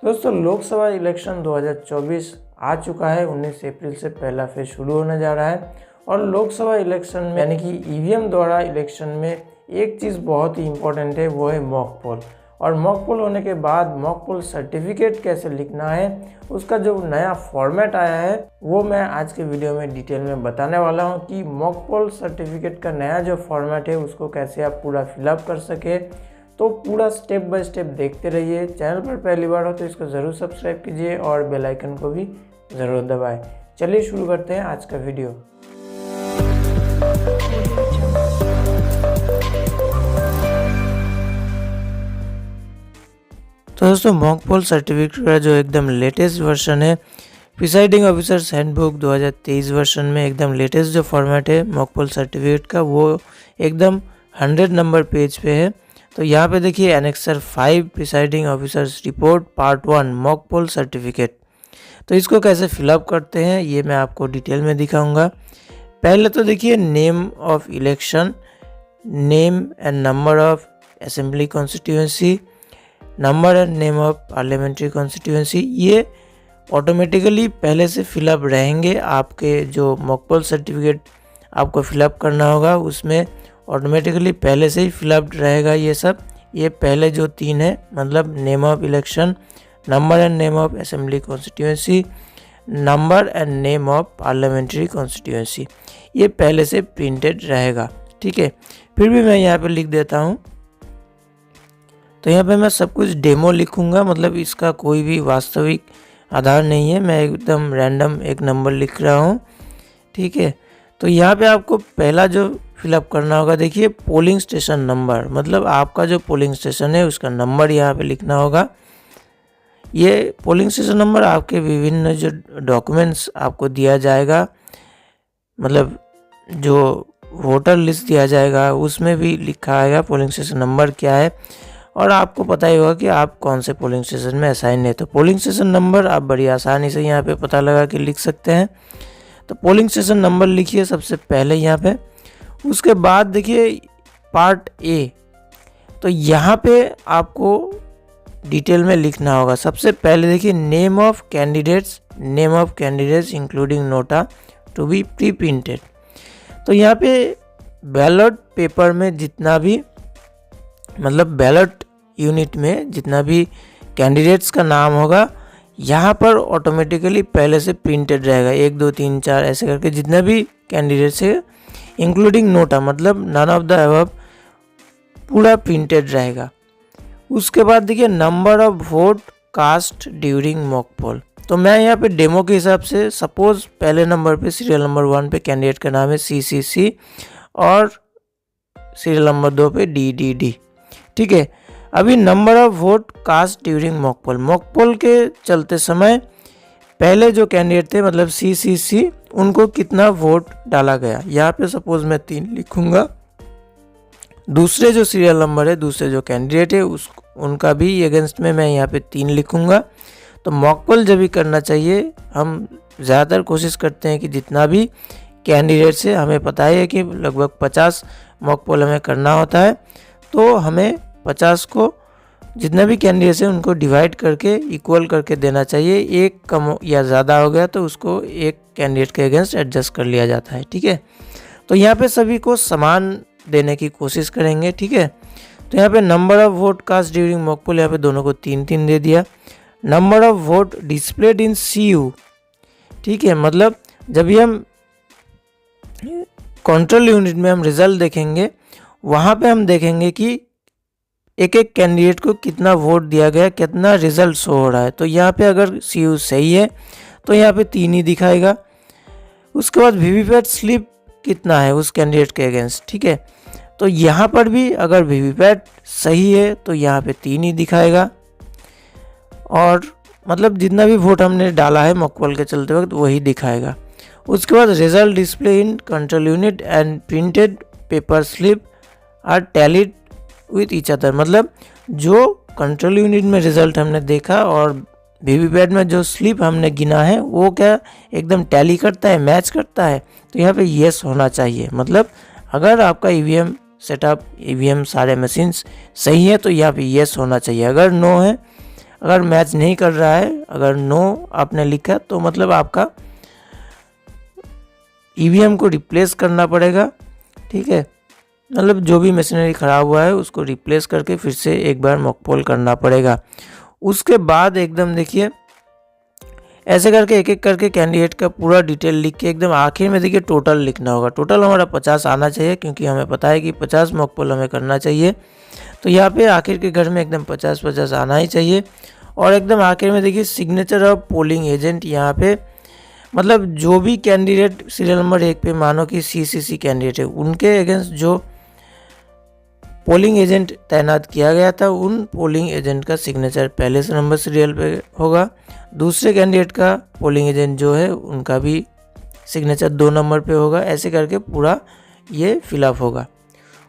दोस्तों लोकसभा इलेक्शन 2024 आ चुका है। 19 अप्रैल से पहला फेज शुरू होने जा रहा है और लोकसभा इलेक्शन में यानी कि ईवीएम द्वारा इलेक्शन में एक चीज़ बहुत ही इम्पोर्टेंट है, वो है मॉक पोल। और मॉक पोल होने के बाद मॉक पोल सर्टिफिकेट कैसे लिखना है, उसका जो नया फॉर्मेट आया है वो मैं आज के वीडियो में डिटेल में बताने वाला हूं कि मॉक पोल सर्टिफिकेट का नया जो फॉर्मेट है उसको कैसे आप पूरा फिलअप कर सके। तो पूरा स्टेप बाय स्टेप देखते रहिए। चैनल पर पहली बार हो तो इसको ज़रूर सब्सक्राइब कीजिए और बेल आइकन को भी ज़रूर दबाएं। चलिए शुरू करते हैं आज का वीडियो। तो दोस्तों मॉक पोल सर्टिफिकेट का जो एकदम लेटेस्ट वर्जन है, प्रिसाइडिंग ऑफिसर्स हैंडबुक 2023 वर्जन में एकदम लेटेस्ट जो फॉर्मेट है मॉक पोल सर्टिफिकेट का, वो एकदम 100 नंबर पेज पे है। तो यहाँ पे देखिए annexure 5 presiding officers report part 1 mock poll certificate. तो इसको कैसे फिलअप करते हैं ये मैं आपको डिटेल में दिखाऊंगा। पहले तो देखिए name of election, name and number of assembly constituency, number and name of parliamentary constituency, ये ऑटोमेटिकली पहले से फिलअप रहेंगे। आपके जो मॉक पोल सर्टिफिकेट आपको फिलअप करना होगा उसमें ऑटोमेटिकली पहले से ही फिलअप रहेगा ये सब। ये पहले जो 3 है, मतलब name of election, number and name of assembly constituency, number and name of parliamentary constituency, ये पहले से प्रिंटेड रहेगा। ठीक है, फिर भी मैं यहाँ पे लिख देता हूँ। तो यहाँ पे मैं सब कुछ डेमो लिखूँगा, मतलब इसका कोई भी वास्तविक आधार नहीं है, मैं एकदम रैंडम एक नंबर लिख रहा हूँ। ठीक है, तो यहाँ पे आपको पहला जो फिलअप करना होगा, देखिए पोलिंग स्टेशन नंबर, मतलब आपका जो पोलिंग स्टेशन है उसका नंबर यहाँ पे लिखना होगा। ये पोलिंग स्टेशन नंबर आपके विभिन्न जो डॉक्यूमेंट्स आपको दिया जाएगा, मतलब जो वोटर लिस्ट दिया जाएगा उसमें भी लिखा आएगा पोलिंग स्टेशन नंबर क्या है। और आपको पता ही होगा कि आप कौन से पोलिंग स्टेशन में असाइन है। तो पोलिंग स्टेशन नंबर आप बड़ी आसानी से यहाँ पे पता लगा के लिख सकते हैं। तो पोलिंग स्टेशन नंबर लिखिए सबसे पहले यहाँ पे। उसके बाद देखिए पार्ट ए, तो यहाँ पे आपको डिटेल में लिखना होगा। सबसे पहले देखिए name of candidates including NOTA to be pre printed. तो यहाँ पे बैलेट पेपर में जितना भी, मतलब बैलेट यूनिट में जितना भी कैंडिडेट्स का नाम होगा यहाँ पर ऑटोमेटिकली पहले से प्रिंटेड रहेगा। 1 2 3 4 ऐसे करके जितने भी कैंडिडेट्स है इंक्लूडिंग नोटा, मतलब नन ऑफ द अबव, पूरा प्रिंटेड रहेगा। उसके बाद देखिए number of vote cast during mock poll. तो मैं यहाँ पे डेमो के हिसाब से, सपोज पहले नंबर पे सीरियल नंबर 1 पे कैंडिडेट का नाम है CCC और सीरियल नंबर 2 पे DDD। ठीक है, अभी number of vote cast during mock poll के चलते समय पहले जो कैंडिडेट थे मतलब CCC, उनको कितना वोट डाला गया, यहाँ पे सपोज मैं 3 लिखूंगा। दूसरे जो सीरियल नंबर है, दूसरे जो कैंडिडेट है उनका भी अगेंस्ट में मैं यहाँ पे 3 लिखूंगा। तो मॉक पोल जब भी करना चाहिए, हम ज़्यादातर कोशिश करते हैं कि जितना भी कैंडिडेट्स है, हमें पता है कि लगभग 50 मॉक पोल हमें करना होता है, तो हमें 50 को जितने भी कैंडिडेट्स हैं उनको डिवाइड करके इक्वल करके देना चाहिए। एक कम या ज़्यादा हो गया तो उसको एक कैंडिडेट के अगेंस्ट एडजस्ट कर लिया जाता है। ठीक है, तो यहाँ पे सभी को समान देने की कोशिश करेंगे। ठीक है, तो यहाँ पे number of vote cast during mock poll, यहाँ पे दोनों को 3 दे दिया। Number of vote displayed in CU, ठीक है, मतलब जब भी हम कंट्रोल यूनिट में हम रिजल्ट देखेंगे, वहाँ पे हम देखेंगे कि एक एक कैंडिडेट को कितना वोट दिया गया, कितना रिजल्ट शो हो रहा है। तो यहाँ पे अगर CU सही है तो यहाँ पे 3 ही दिखाएगा। उसके बाद वीवीपैट स्लिप कितना है उस कैंडिडेट के अगेंस्ट। ठीक है, तो यहाँ पर भी अगर वीवीपैट सही है तो यहाँ पे 3 ही दिखाएगा। और मतलब जितना भी वोट हमने डाला है मॉक पोल के चलते वक्त वही दिखाएगा। उसके बाद result display in control unit and printed paper slip are tallied with each other, मतलब जो कंट्रोल यूनिट में रिजल्ट हमने देखा और वीवीपैट में जो स्लिप हमने गिना है वो क्या एकदम टैली करता है, मैच करता है। तो यहाँ पे येस होना चाहिए, मतलब अगर आपका ईवीएम सेटअप, ईवीएम सारे मशीन्स सही है तो यहाँ पे येस होना चाहिए। अगर नो है, अगर मैच नहीं कर रहा है, अगर नो आपने लिखा तो मतलब आपका ईवीएम को रिप्लेस करना पड़ेगा। ठीक है, मतलब जो भी मशीनरी ख़राब हुआ है उसको रिप्लेस करके फिर से एक बार मॉक पोल करना पड़ेगा। उसके बाद एकदम देखिए ऐसे करके एक एक करके कैंडिडेट का पूरा डिटेल लिख के एकदम आखिर में देखिए टोटल लिखना होगा। टोटल हमारा 50 आना चाहिए, क्योंकि हमें पता है कि 50 मॉक पोल हमें करना चाहिए। तो यहाँ पे आखिर के घर में एकदम 50-50 आना ही चाहिए। और एकदम आखिर में देखिए सिग्नेचर ऑफ पोलिंग एजेंट, यहाँ पे मतलब जो भी कैंडिडेट सीरियल नंबर 1 पे मानो कि सीसीसी कैंडिडेट है, उनके अगेंस्ट जो पोलिंग एजेंट तैनात किया गया था उन पोलिंग एजेंट का सिग्नेचर पहले से नंबर सीरियल पे होगा। दूसरे कैंडिडेट का पोलिंग एजेंट जो है उनका भी सिग्नेचर 2 नंबर पे होगा। ऐसे करके पूरा ये फिलअप होगा।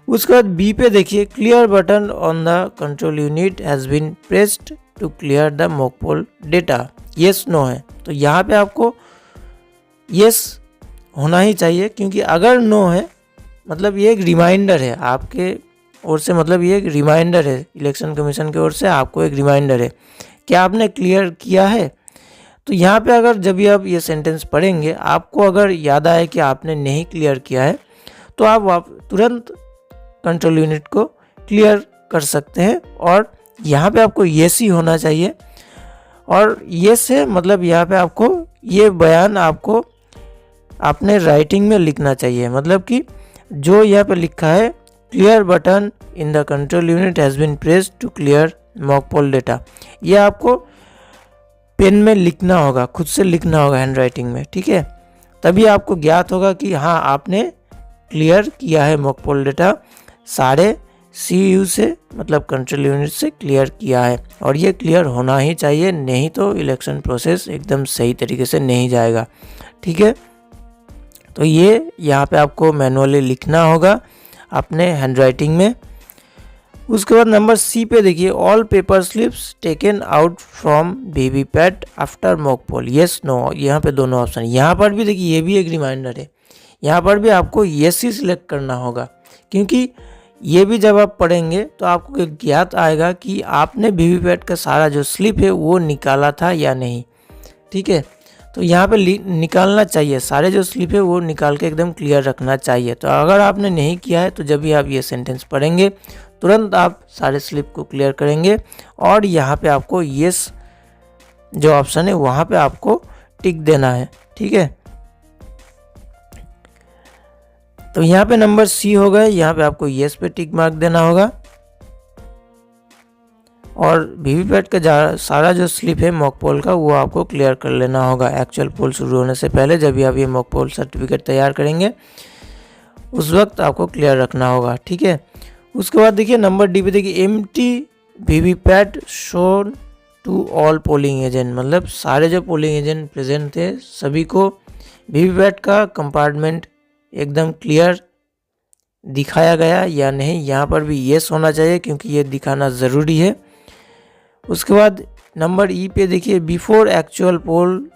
उसके बाद बी पे देखिए clear button on the control unit has been pressed to clear the mock poll data, yes no है तो यहाँ पे आपको येस होना ही चाहिए, क्योंकि अगर नो है मतलब ये एक रिमाइंडर है आपके ओर से, मतलब ये एक रिमाइंडर है इलेक्शन कमीशन की ओर से आपको एक रिमाइंडर है कि आपने क्लियर किया है। तो यहाँ पे अगर जब भी आप ये सेंटेंस पढ़ेंगे आपको अगर याद आए कि आपने नहीं क्लियर किया है तो आप तुरंत कंट्रोल यूनिट को क्लियर कर सकते हैं। और यहाँ पे आपको येस ही होना चाहिए। और येस है मतलब यहाँ पे आपको ये बयान आपको अपने राइटिंग में लिखना चाहिए, मतलब कि जो यहाँ पे लिखा है clear button in the control unit has been pressed to clear mock poll data, ये आपको पेन में लिखना होगा, खुद से लिखना होगा हैंड राइटिंग में। ठीक है, तभी आपको ज्ञात होगा कि हाँ आपने क्लियर किया है मॉक पोल डेटा, सारे CU से मतलब कंट्रोल यूनिट से क्लियर किया है। और ये क्लियर होना ही चाहिए, नहीं तो इलेक्शन प्रोसेस एकदम सही तरीके से नहीं जाएगा। ठीक है, तो ये यहाँ पे आपको मैनुअली लिखना होगा अपने हैंड राइटिंग में। उसके बाद नंबर सी पे देखिए all paper slips taken out from VVPAT after mock poll, yes no, यहाँ पे दोनों ऑप्शन। यहाँ पर भी देखिए ये भी एक रिमाइंडर है, यहाँ पर भी आपको येस ही सिलेक्ट करना होगा, क्योंकि ये भी जब आप पढ़ेंगे तो आपको ज्ञात आएगा कि आपने वीवीपैट का सारा जो स्लिप है वो निकाला था या नहीं। ठीक है, तो यहाँ पे निकालना चाहिए, सारे जो स्लिप है वो निकाल के एकदम क्लियर रखना चाहिए। तो अगर आपने नहीं किया है तो जब भी आप ये सेंटेंस पढ़ेंगे तुरंत आप सारे स्लिप को क्लियर करेंगे और यहाँ पे आपको येस जो ऑप्शन है वहाँ पे आपको टिक देना है। ठीक है, तो यहाँ पे नंबर सी हो गए, यहाँ पे आपको येस पे टिक मार्क देना होगा। और वीवीपैट का सारा जो स्लिप है मॉक पोल का वो आपको क्लियर कर लेना होगा एक्चुअल पोल शुरू होने से पहले। जब भी आप ये मॉक पोल सर्टिफिकेट तैयार करेंगे उस वक्त आपको क्लियर रखना होगा। ठीक है, उसके बाद देखिए नंबर डी पे देखिए empty VVPAT shown to all polling agent, मतलब सारे जो पोलिंग एजेंट प्रेजेंट थे सभी को वीवीपैट का कंपार्टमेंट एकदम क्लियर दिखाया गया या नहीं, यहाँ पर भी येस होना चाहिए क्योंकि ये दिखाना ज़रूरी है। उसके बाद नंबर ई पे देखिए before actual poll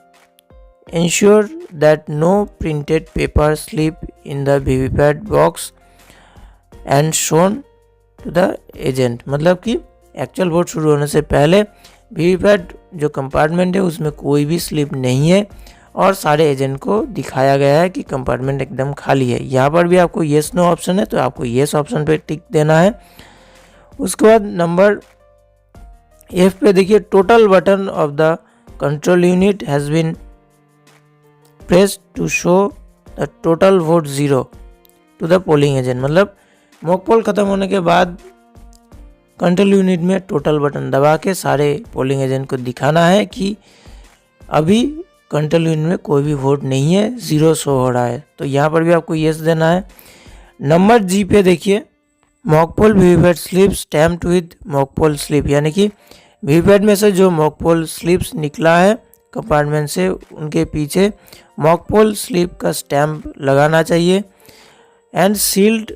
ensure that no printed paper slip in the VVPAT box and shown to the agent, मतलब कि एक्चुअल वोट शुरू होने से पहले वीवीपैट जो कंपार्टमेंट है उसमें कोई भी स्लिप नहीं है और सारे एजेंट को दिखाया गया है कि कंपार्टमेंट एकदम खाली है। यहाँ पर भी आपको येस नो ऑप्शन है तो आपको येस ऑप्शन पे टिक देना है। उसके बाद नंबर एफ पे देखिए total button of the control unit has been pressed to show the total vote 0 to the polling agent, मतलब मॉक पोल खत्म होने के बाद कंट्रोल यूनिट में टोटल बटन दबा के सारे पोलिंग एजेंट को दिखाना है कि अभी कंट्रोल यूनिट में कोई भी वोट नहीं है, 0 शो हो रहा है। तो यहाँ पर भी आपको येस देना है। नंबर जी पे देखिए mock poll VVPAT slip stamped with mock poll slip, यानी कि वीवीपैट में से जो मॉक पोल स्लिप्स निकला है कंपार्टमेंट से उनके पीछे मॉक पोल स्लिप का स्टैम्प लगाना चाहिए। And sealed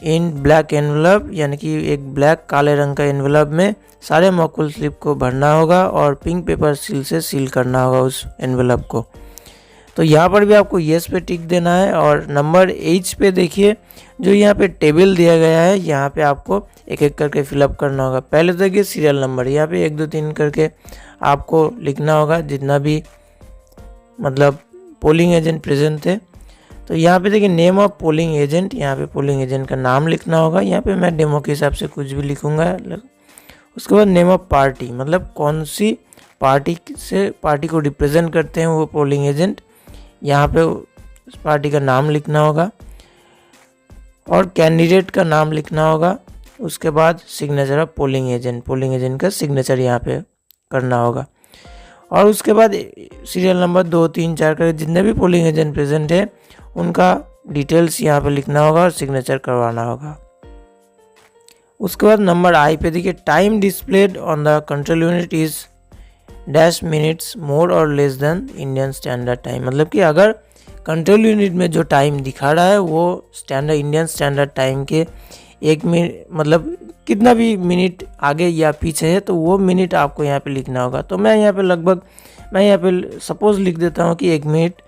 in black envelope, यानी कि एक ब्लैक काले रंग का एनवलप में सारे मॉक पोल स्लिप को भरना होगा और पिंक पेपर सील से सील करना होगा उस एनवलप को। तो यहाँ पर भी आपको येस पे टिक देना है। और नंबर H पे देखिए जो यहाँ पे टेबल दिया गया है, यहाँ पे आपको एक एक करके फिलअप करना होगा। पहले तो देखिए सीरियल नंबर, यहाँ पे 1 2 3 करके आपको लिखना होगा जितना भी मतलब पोलिंग एजेंट प्रेजेंट थे। तो यहाँ पे देखिए नेम ऑफ पोलिंग एजेंट, यहाँ पे पोलिंग एजेंट का नाम लिखना होगा। यहाँ पे मैं डेमो के हिसाब से कुछ भी लिखूंगा। उसके बाद नेम ऑफ पार्टी, मतलब कौन सी पार्टी को रिप्रेजेंट करते हैं वो पोलिंग एजेंट, यहाँ पे उस पार्टी का नाम लिखना होगा और कैंडिडेट का नाम लिखना होगा। उसके बाद सिग्नेचर ऑफ पोलिंग एजेंट का सिग्नेचर यहाँ पे करना होगा। और उसके बाद सीरियल नंबर 2 3 4 करके जितने भी पोलिंग एजेंट प्रेजेंट है उनका डिटेल्स यहाँ पे लिखना होगा और सिग्नेचर करवाना होगा। उसके बाद नंबर I पे देखिए time displayed on the control unit is dash minutes more और less than Indian standard time, मतलब कि अगर कंट्रोल यूनिट में जो टाइम दिखा रहा है वो इंडियन स्टैंडर्ड टाइम के 1 मिनट मतलब कितना भी मिनट आगे या पीछे है तो वो मिनट आपको यहाँ पे लिखना होगा। तो मैं यहाँ पे सपोज लिख देता हूँ कि 1 मिनट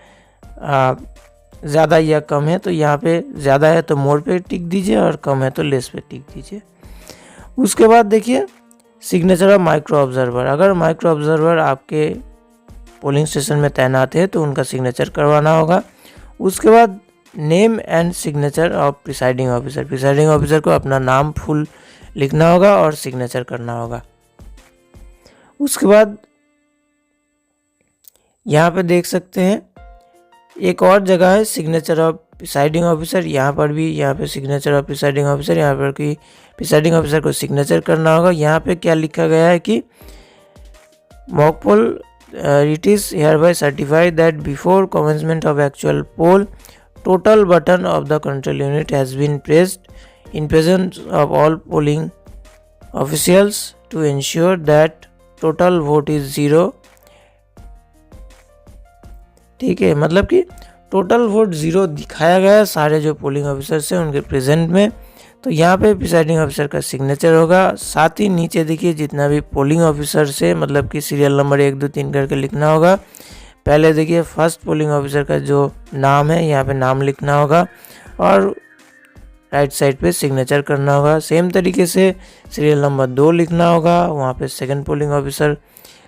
ज़्यादा या कम है, तो यहाँ पे ज़्यादा है तो मोर पे टिक दीजिए और कम है तो लेस पे टिक दीजिए। उसके बाद देखिए सिग्नेचर ऑफ माइक्रो ऑब्जर्वर, अगर माइक्रो ऑब्जर्वर आपके पोलिंग स्टेशन में तैनात है तो उनका सिग्नेचर करवाना होगा। उसके बाद name and signature of presiding officer को अपना नाम फुल लिखना होगा और सिग्नेचर करना होगा। उसके बाद यहाँ पे देख सकते हैं एक और जगह है सिग्नेचर ऑफ प्रिसाइडिंग ऑफिसर, यहाँ पे सिग्नेचर ऑफ प्रिसाइडिंग ऑफिसर, यहाँ पर कि प्रिसाइडिंग ऑफिसर को सिग्नेचर करना होगा। यहाँ पे क्या लिखा गया है कि mock poll it is hereby certified that before commencement of actual poll, total button of the control unit has been pressed in presence of all polling officials to ensure that total vote is 0। ठीक है, मतलब कि total vote 0 दिखाया गया है सारे जो polling officers हैं उनके प्रेजेंट में। तो यहाँ पे प्रिसाइडिंग ऑफिसर का सिग्नेचर होगा। साथ ही नीचे देखिए जितना भी पोलिंग ऑफिसर से मतलब कि सीरियल नंबर 1 2 3 करके लिखना होगा। पहले देखिए फर्स्ट पोलिंग ऑफिसर का जो नाम है यहाँ पे नाम लिखना होगा और राइट साइड पे सिग्नेचर करना होगा। सेम तरीके से सीरियल नंबर 2 लिखना होगा, वहाँ पे सेकंड पोलिंग ऑफिसर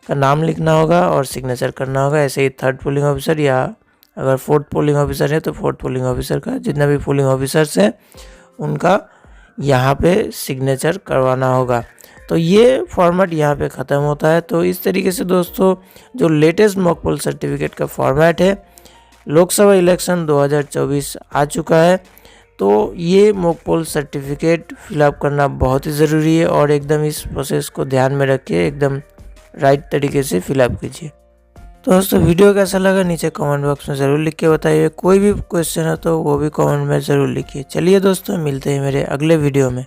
का नाम लिखना होगा और सिग्नेचर करना होगा। ऐसे ही थर्ड पोलिंग ऑफिसर या अगर फोर्थ पोलिंग ऑफिसर है तो फोर्थ पोलिंग ऑफिसर का जितना भी पोलिंग ऑफिसर्स हैं उनका यहाँ पे सिग्नेचर करवाना होगा। तो ये फॉर्मेट यहाँ पे ख़त्म होता है। तो इस तरीके से दोस्तों जो लेटेस्ट मॉक पोल सर्टिफिकेट का फॉर्मेट है, लोकसभा इलेक्शन 2024 आ चुका है, तो ये मॉक पोल सर्टिफिकेट फिलअप करना बहुत ही ज़रूरी है और एकदम इस प्रोसेस को ध्यान में रखिए, एकदम राइट तरीके से फिलअप कीजिए। तो दोस्तों वीडियो कैसा लगा नीचे कमेंट बॉक्स में ज़रूर लिख के बताइए। कोई भी क्वेश्चन है तो वो भी कमेंट में ज़रूर लिखिए। चलिए दोस्तों मिलते हैं मेरे अगले वीडियो में।